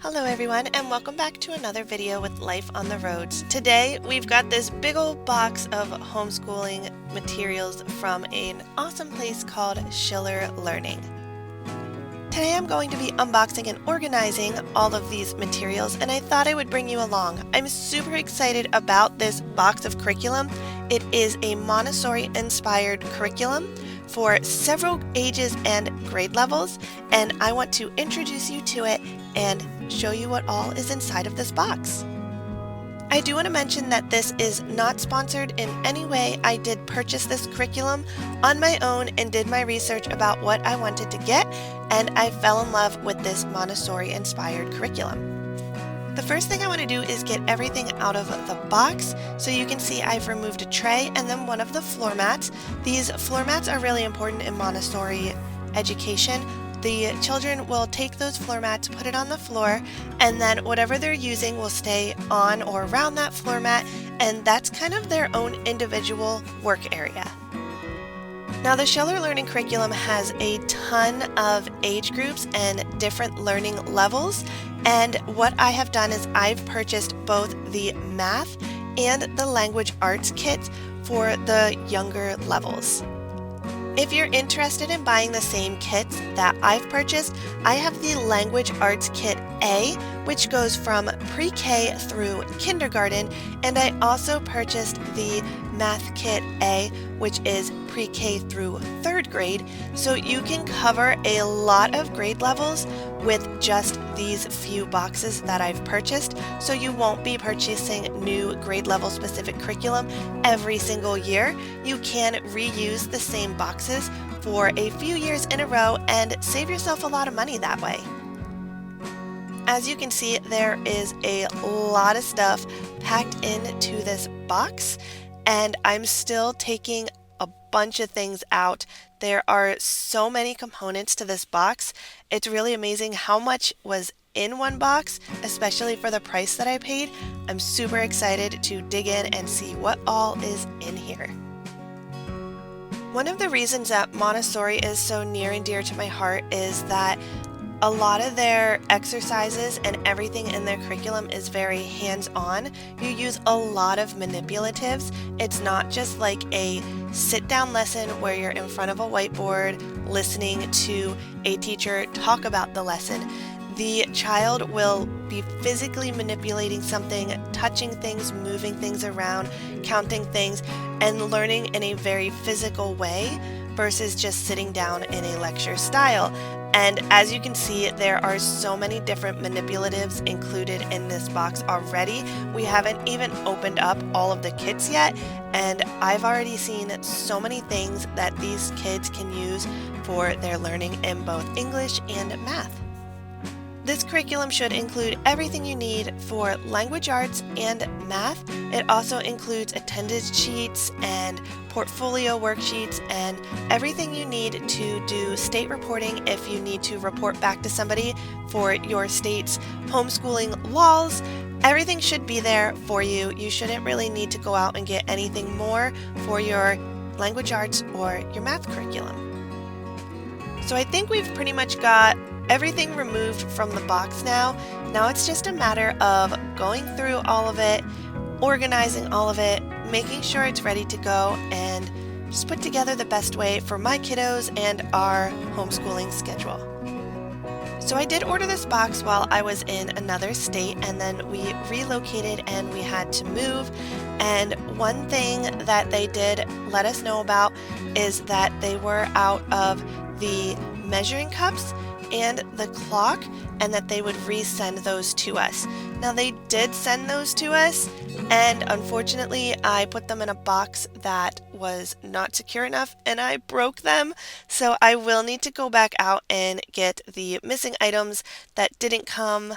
Hello everyone, and welcome back to another video with Life on the Roads. Today we've got this big old box of homeschooling materials from an awesome place called Shiller Learning. Today I'm going to be unboxing and organizing all of these materials, and I thought I would bring you along. I'm super excited about this box of curriculum. It is a Montessori inspired curriculum for several ages and grade levels, and I want to introduce you to it and show you what all is inside of this box. I do want to mention that this is not sponsored in any way. I did purchase this curriculum on my own and did my research about what I wanted to get, and I fell in love with this Montessori inspired curriculum. The first thing I want to do is get everything out of the box. So you can see I've removed a tray and then one of the floor mats. These floor mats are really important in Montessori education. The children will take those floor mats, put it on the floor, and then whatever they're using will stay on or around that floor mat, and that's kind of their own individual work area. Now, the Shiller Learning curriculum has a ton of age groups and different learning levels, and what I have done is I've purchased both the math and the language arts kits for the younger levels. If you're interested in buying the same kits that I've purchased, I have the Language Arts Kit A, which goes from pre-K through kindergarten, and I also purchased the Math Kit A, which is pre-K through 3rd grade, so you can cover a lot of grade levels with just these few boxes that I've purchased, so you won't be purchasing new grade level specific curriculum every single year. You can reuse the same boxes for a few years in a row and save yourself a lot of money that way. As you can see, there is a lot of stuff packed into this box, and I'm still taking a bunch of things out. There are so many components to this box. It's really amazing how much was in one box, especially for the price that I paid. I'm super excited to dig in and see what all is in here. One of the reasons that Montessori is so near and dear to my heart is that a lot of their exercises and everything in their curriculum is very hands-on. You use a lot of manipulatives. It's not just like a sit-down lesson where you're in front of a whiteboard listening to a teacher talk about the lesson. The child will be physically manipulating something, touching things, moving things around, counting things, and learning in a very physical way versus just sitting down in a lecture style. And as you can see, there are so many different manipulatives included in this box already. We haven't even opened up all of the kits yet, and I've already seen so many things that these kids can use for their learning in both English and math. This curriculum should include everything you need for language arts and math. It also includes attendance sheets and portfolio worksheets and everything you need to do state reporting if you need to report back to somebody for your state's homeschooling laws. Everything should be there for you. You shouldn't really need to go out and get anything more for your language arts or your math curriculum. So I think we've pretty much got everything removed from the box now. Now it's just a matter of going through all of it, organizing all of it, making sure it's ready to go, and just put together the best way for my kiddos and our homeschooling schedule. So I did order this box while I was in another state, and then we relocated and we had to move. And one thing that they did let us know about is that they were out of the measuring cups and the clock, and that they would resend those to us. Now they did send those to us, and unfortunately I put them in a box that was not secure enough and I broke them, so I will need to go back out and get the missing items that didn't come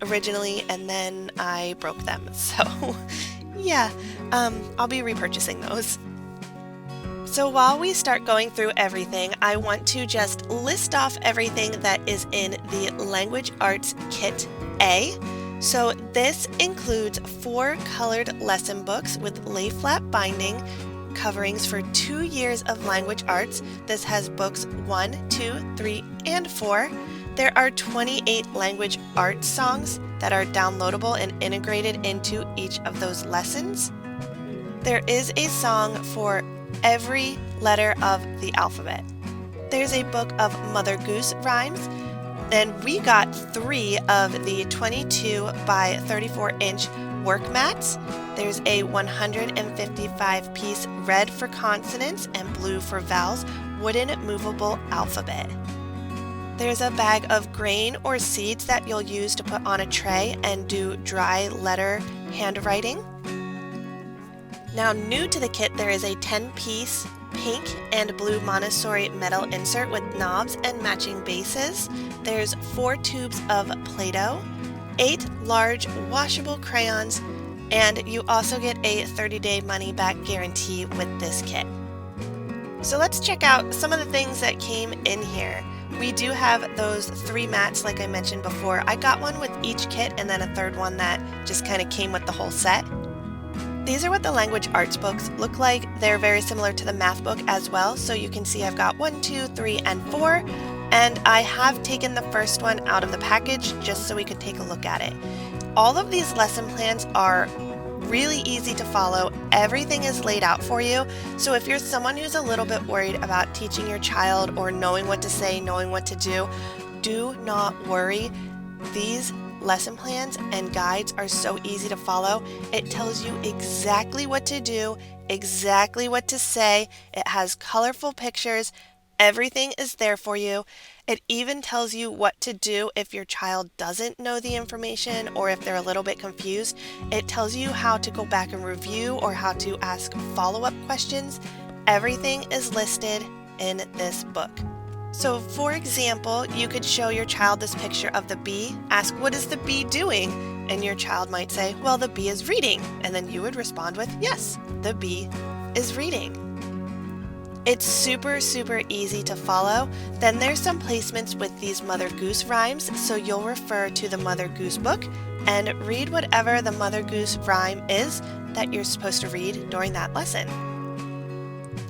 originally, and then I broke them. So yeah, I'll be repurchasing those. So while we start going through everything, I want to just list off everything that is in the Language Arts Kit A. So this includes 4 colored lesson books with lay flat binding, coverings for 2 years of language arts. This has books 1, 2, 3, and 4. There are 28 language arts songs that are downloadable and integrated into each of those lessons. There is a song for every letter of the alphabet. There's a book of Mother Goose rhymes, and we got 3 of the 22 by 34 inch work mats. There's a 155-piece red for consonants and blue for vowels wooden movable alphabet. There's a bag of grain or seeds that you'll use to put on a tray and do dry letter handwriting. Now, new to the kit, there is a 10-piece pink and blue Montessori metal insert with knobs and matching bases. There's 4 tubes of Play-Doh, 8 large washable crayons, and you also get a 30-day money-back guarantee with this kit. So let's check out some of the things that came in here. We do have those 3 mats like I mentioned before. I got one with each kit and then a third one that just kind of came with the whole set. These are what the language arts books look like. They're very similar to the math book as well, so you can see I've got 1, 2, 3, and 4, and I have taken the first one out of the package just so we could take a look at it. All of these lesson plans are really easy to follow. Everything is laid out for you, so if you're someone who's a little bit worried about teaching your child or knowing what to say, knowing what to do not worry. These lesson plans and guides are so easy to follow. It tells you exactly what to do, exactly what to say. It has colorful pictures. Everything is there for you. It even tells you what to do if your child doesn't know the information or if they're a little bit confused. It tells you how to go back and review or how to ask follow-up questions. Everything is listed in this book. So for example, you could show your child this picture of the bee, ask, what is the bee doing? And your child might say, well, the bee is reading. And then you would respond with, yes, the bee is reading. It's super, super easy to follow. Then there's some placements with these Mother Goose rhymes, so you'll refer to the Mother Goose book and read whatever the Mother Goose rhyme is that you're supposed to read during that lesson.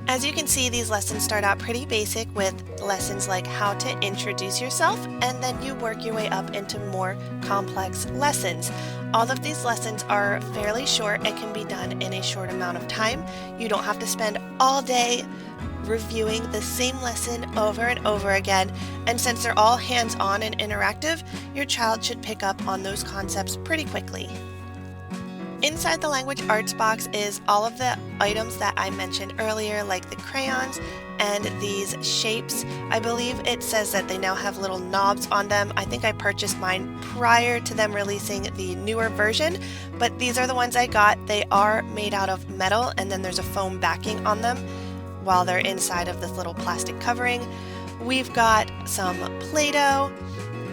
As you can see, these lessons start out pretty basic with lessons like how to introduce yourself, and then you work your way up into more complex lessons. All of these lessons are fairly short and can be done in a short amount of time. You don't have to spend all day reviewing the same lesson over and over again, and since they're all hands-on and interactive, your child should pick up on those concepts pretty quickly. Inside the language arts box is all of the items that I mentioned earlier, like the crayons and these shapes. I believe it says that they now have little knobs on them. I think I purchased mine prior to them releasing the newer version, but these are the ones I got. They are made out of metal, and then there's a foam backing on them while they're inside of this little plastic covering. We've got some Play-Doh,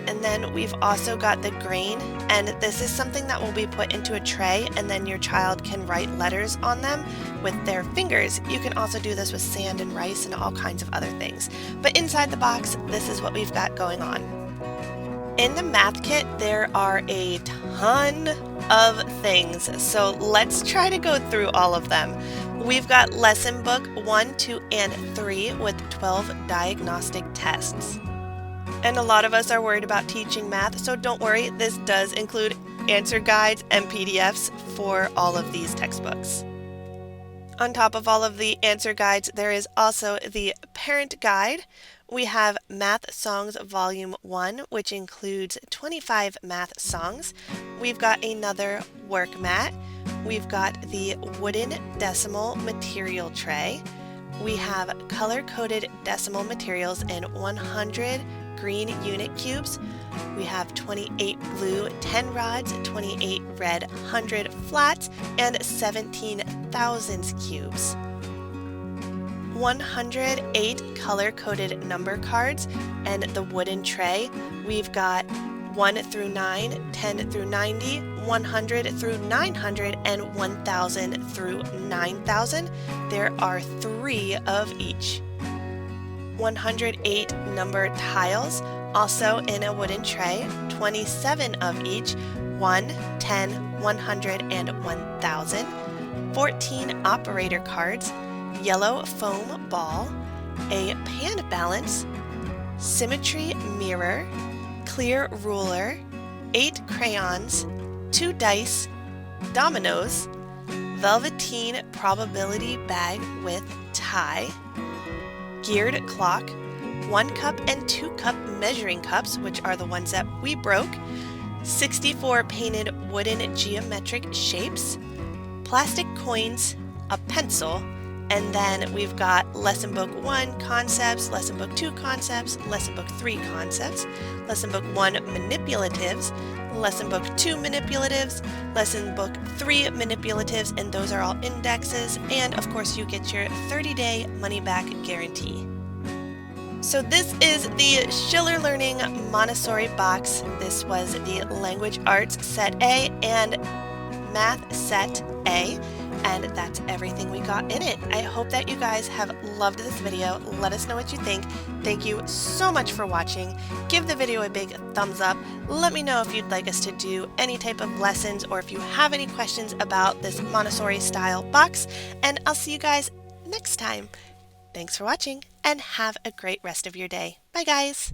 and then we've also got the grain, and this is something that will be put into a tray, and then your child can write letters on them with their fingers. You can also do this with sand and rice and all kinds of other things. But inside the box, this is what we've got going on. In the math kit, there are a ton of things, so let's try to go through all of them. We've got lesson book 1, 2, and 3 with 12 diagnostic tests. And a lot of us are worried about teaching math, so don't worry, this does include answer guides and PDFs for all of these textbooks. On top of all of the answer guides, there is also the parent guide. We have Math Songs Volume 1, which includes 25 math songs. We've got another work mat. We've got the wooden decimal material tray. We have color-coded decimal materials in 100 green unit cubes. We have 28 blue 10 rods, 28 red 100 flats, and 17 thousandths cubes. 108 color-coded number cards and the wooden tray. We've got 1 through 9, 10 through 90, 100 through 900, and 1000 through 9000. There are 3 of each. 108 number tiles, also in a wooden tray, 27 of each, 1, 10, 100, and 1000. 14 operator cards, yellow foam ball, a pan balance, symmetry mirror, clear ruler, 8 crayons, 2 dice, dominoes, velveteen probability bag with tie, geared clock, 1 cup and 2 cup measuring cups, which are the ones that we broke, 64 painted wooden geometric shapes, plastic coins, a pencil, and then we've got Lesson Book 1 concepts, Lesson Book 2 concepts, Lesson Book 3 concepts, Lesson Book 1 manipulatives, Lesson Book 2 manipulatives, Lesson Book 3 manipulatives, and those are all indexes, and of course you get your 30-day money-back guarantee. So this is the Shiller Learning Montessori box. This was the Language Arts Set A and Math Set A, and that's everything we got in it. I hope that you guys have loved this video. Let us know what you think. Thank you so much for watching. Give the video a big thumbs up. Let me know if you'd like us to do any type of lessons or if you have any questions about this Montessori style box, and I'll see you guys next time. Thanks for watching and have a great rest of your day. Bye guys!